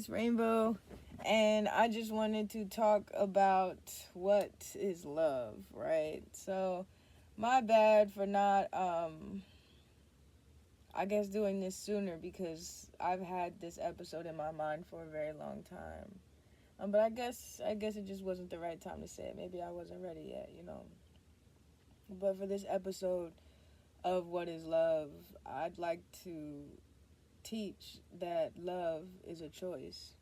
it's Rainbow, and I just wanted to talk about what is love, right? So, my bad for not, I guess, doing this sooner because I've had this episode in my mind for a very long time. But I guess it just wasn't the right time to say it. Maybe I wasn't ready yet. But for this episode of What is Love, I'd like to teach that love is a choice.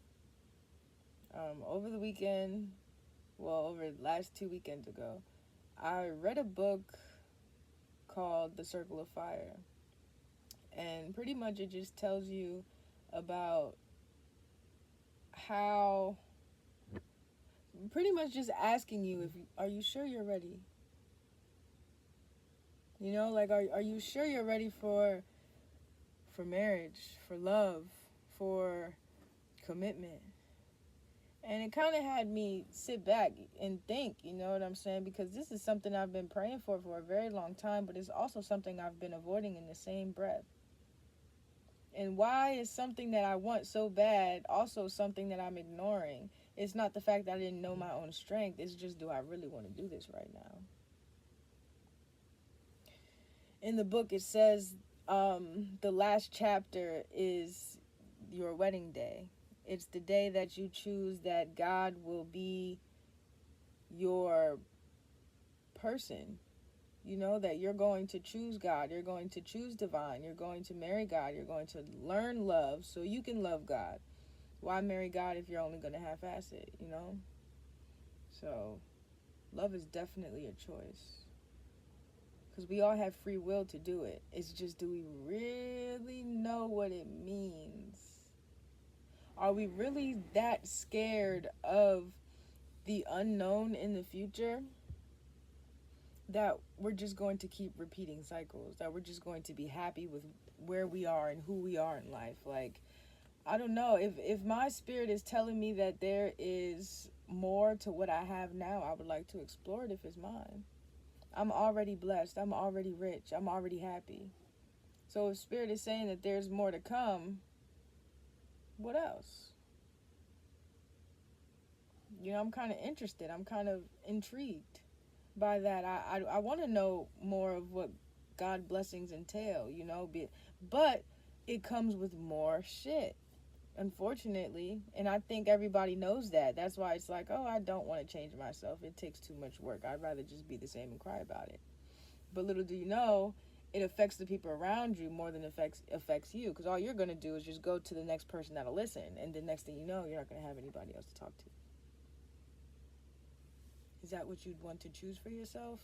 Over the weekend, well, over the last 2 weekends ago, I read a book called The Circle of Fire. And pretty much it just tells you about how, pretty much just asking you if are you sure you're ready? Like are you sure you're ready for marriage, for love, for commitment? And it kind of had me sit back and think, you know what I'm saying? Because this is something I've been praying for a very long time, but it's also something I've been avoiding in the same breath. And why is something that I want so bad also something that I'm ignoring? It's not the fact that I didn't know my own strength. It's just, do I really want to do this right now? In the book, it says the last chapter is your wedding day. It's the day that you choose that God will be your person. That you're going to choose God. You're going to choose divine. You're going to marry God. You're going to learn love so you can love God. Why marry God if you're only going to half-ass it? So, love is definitely a choice. Because we all have free will to do it. It's just, do we really know what it means? Are we really that scared of the unknown in the future that we're just going to keep repeating cycles? That we're just going to be happy with where we are and who we are in life? Like, I don't know. If my spirit is telling me that there is more to what I have now, I would like to explore it if it's mine. I'm already blessed. I'm already rich. I'm already happy. So if spirit is saying that there's more to come, what else? I'm kind of interested. I'm kind of intrigued by that. I want to know more of what God blessings entail, but it comes with more shit, unfortunately. And I think everybody knows that. That's why it's like, oh, I don't want to change myself. It takes too much work. I'd rather just be the same and cry about it. But little do you know, it affects the people around you more than affects you. Because all you're going to do is just go to the next person that'll listen. And the next thing you know, you're not going to have anybody else to talk to. Is that what you'd want to choose for yourself?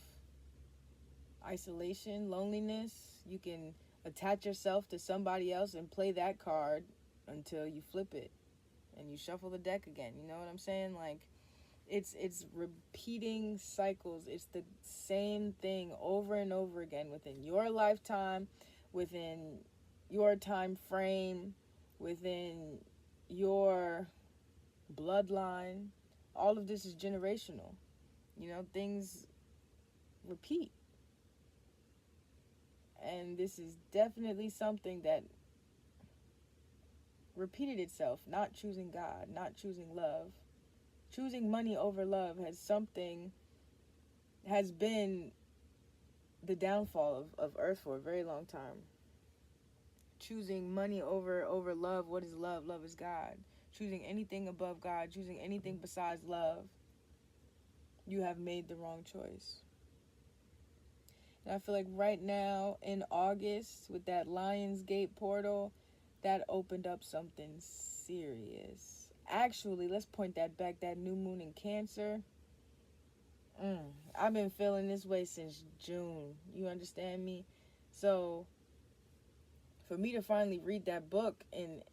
Isolation, loneliness. You can attach yourself to somebody else and play that card until you flip it and you shuffle the deck again. You know what I'm saying? Like, it's repeating cycles. It's the same thing over and over again within your lifetime, within your time frame, within your bloodline. All of this is generational. Things repeat. And this is definitely something that repeated itself. Not choosing God, not choosing love. Choosing money over love has been the downfall of Earth for a very long time. Choosing money over love. What is love? Love is God. Choosing anything above God, choosing anything besides love, you have made the wrong choice. And I feel like right now in August with that Lionsgate portal, that opened up something serious. Actually, let's point that back. That new moon in Cancer. I've been feeling this way since June. You understand me? So for me to finally read that book and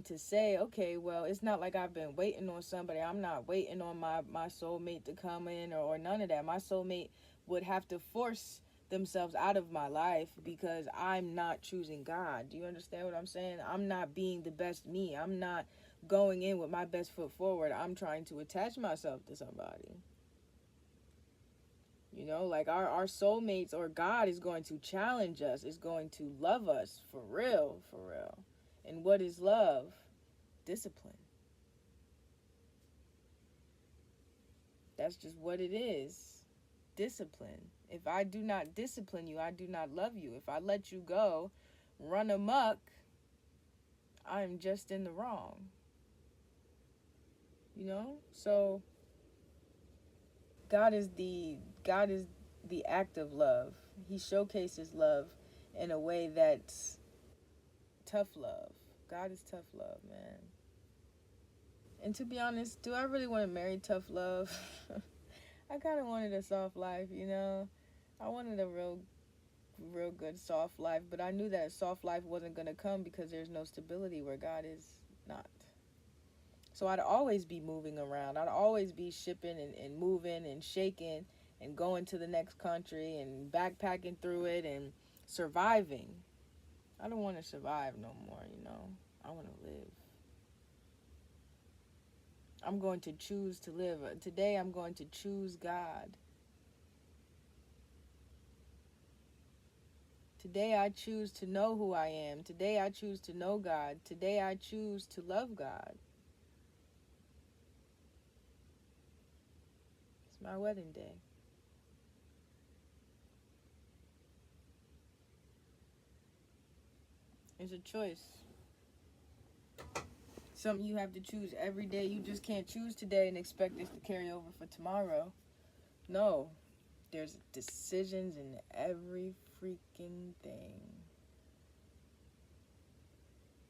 to say, okay, well, it's not like I've been waiting on somebody. I'm not waiting on my soulmate to come in or none of that. My soulmate would have to force themselves out of my life because I'm not choosing God. Do you understand what I'm saying? I'm not being the best me. I'm not going in with my best foot forward. I'm trying to attach myself to somebody. Like our soulmates or God is going to challenge us, is going to love us for real, for real. And what is love? Discipline. That's just what it is. Discipline. If I do not discipline you, I do not love you. If I let you go, run amok, I am just in the wrong. You know? So God is the act of love. He showcases love in a way that's tough love. God is tough love, man. And to be honest, do I really want to marry tough love? I kind of wanted a soft life, you know? I wanted a real good soft life, but I knew that a soft life wasn't going to come because there's no stability where God is not. So I'd always be moving around. I'd always be shipping and moving and shaking and going to the next country and backpacking through it and surviving. I don't want to survive no more, you know? I want to live. I'm going to choose to live. Today I'm going to choose God. Today I choose to know who I am. Today I choose to know God. Today I choose to love God. It's my wedding day. It's a choice. Something you have to choose every day. You just can't choose today and expect this to carry over for tomorrow. No. There's decisions in every freaking thing.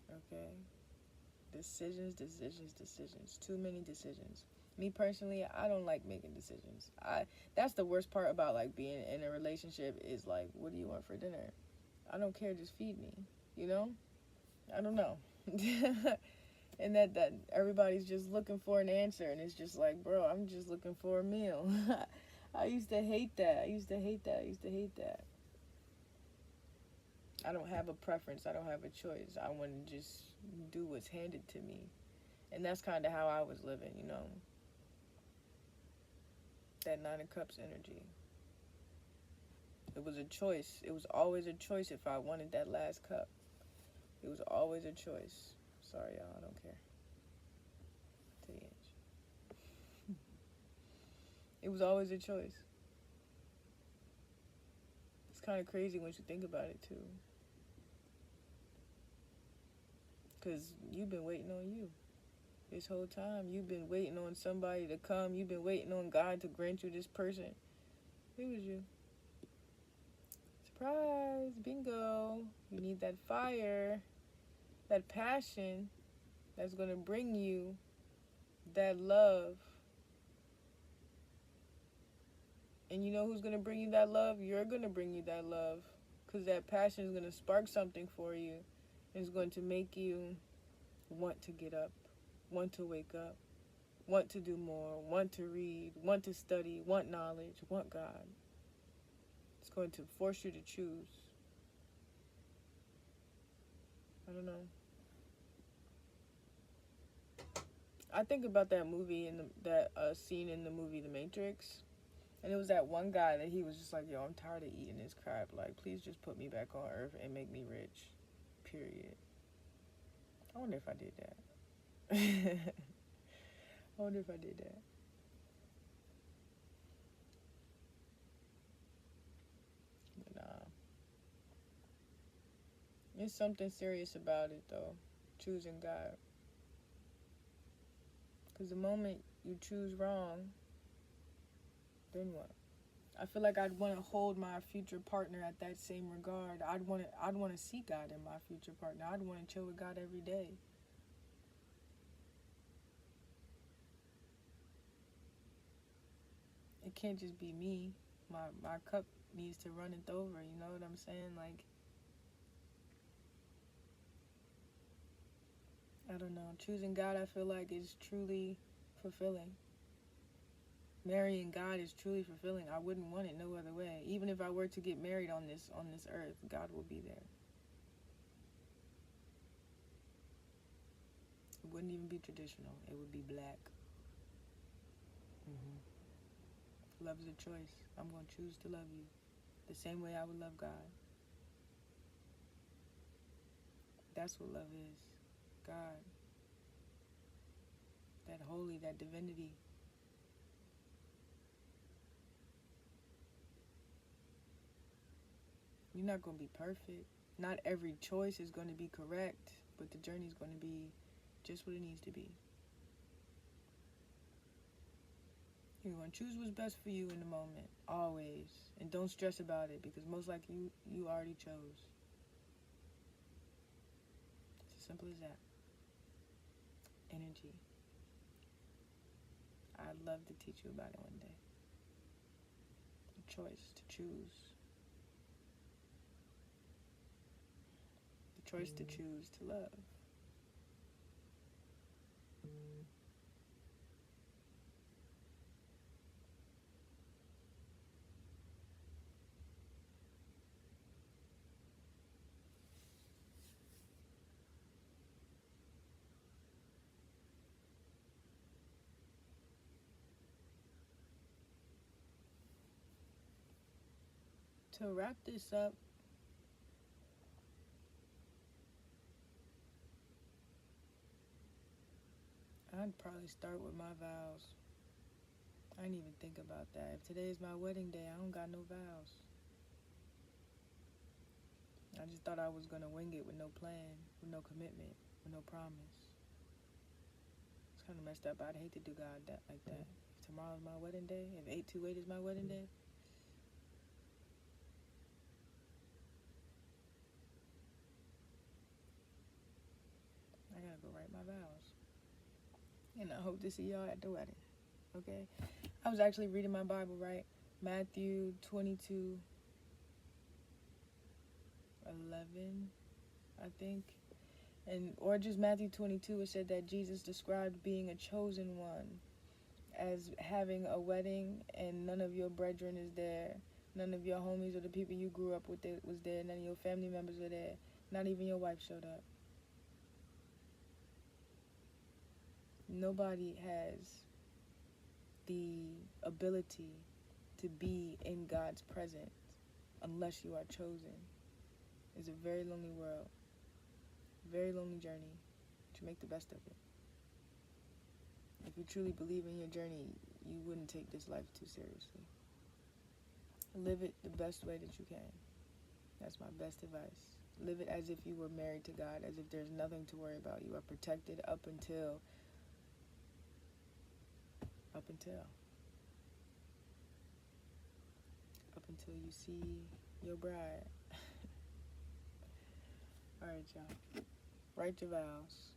Okay? Decisions. Too many decisions. Me personally, I don't like making decisions. That's the worst part about like being in a relationship is like, what do you want for dinner? I don't care, just feed me. You know? I don't know. And that everybody's just looking for an answer, and it's just like, bro, I'm just looking for a meal. I used to hate that. I used to hate that. I don't have a preference. I don't have a choice. I want to just do what's handed to me. And that's kind of how I was living, you know. That Nine of Cups energy. It was a choice. It was always a choice if I wanted that last cup. It was always a choice. Sorry, y'all. I don't care. To the edge. It was always a choice. It's kind of crazy once you think about it, too. Because you've been waiting on you. This whole time, you've been waiting on somebody to come. You've been waiting on God to grant you this person. It was you. Surprise! Bingo! You need that fire, that passion that's going to bring you that love. And you know who's going to bring you that love? You're going to bring you that love. Because that passion is going to spark something for you. It's going to make you want to get up, want to wake up, want to do more, want to read, want to study, want knowledge, want God. It's going to force you to choose. I don't know. I think about that movie and that scene in the movie The Matrix. And it was that one guy that he was just like, yo, I'm tired of eating this crap. Like, please just put me back on Earth and make me rich. Period. I wonder if I did that. I wonder if I did that. But nah. There's something serious about it, though. Choosing God. Because the moment you choose wrong, then what? I feel like I'd want to hold my future partner at that same regard. I'd want to see God in my future partner. I'd want to chill with God every day. It can't just be me. My cup needs to run it over. You know what I'm saying? Like, I don't know. Choosing God, I feel like, is truly fulfilling. Marrying God is truly fulfilling. I wouldn't want it no other way. Even if I were to get married on this earth, God will be there. It wouldn't even be traditional. It would be black. Love is a choice. I'm going to choose to love you the same way I would love God. That's what love is. God. That holy, that divinity. You're not going to be perfect. Not every choice is going to be correct, but the journey is going to be just what it needs to be. You're going to choose what's best for you in the moment, always. And don't stress about it, because most likely you already chose. It's as simple as that. Energy. I'd love to teach you about it one day. The choice to choose. The choice to choose to love. To wrap this up, I'd probably start with my vows. I didn't even think about that. If today is my wedding day, I don't got no vows. I just thought I was going to wing it with no plan, with no commitment, with no promise. It's kind of messed up. I'd hate to do God that like that. If tomorrow's my wedding day, if 828 is my wedding day, I gotta go write my vows. And I hope to see y'all at the wedding. Okay? I was actually reading my Bible, right? Matthew 22:11, I think. Or just Matthew 22, it said that Jesus described being a chosen one as having a wedding and none of your brethren is there. None of your homies or the people you grew up with was there. None of your family members were there. Not even your wife showed up. Nobody has the ability to be in God's presence unless you are chosen. It's a very lonely world, very lonely journey, but you make the best of it. If you truly believe in your journey, you wouldn't take this life too seriously. Live it the best way that you can. That's my best advice. Live it as if you were married to God, as if there's nothing to worry about. You are protected up until you see your bride. All right, y'all. Write your vows.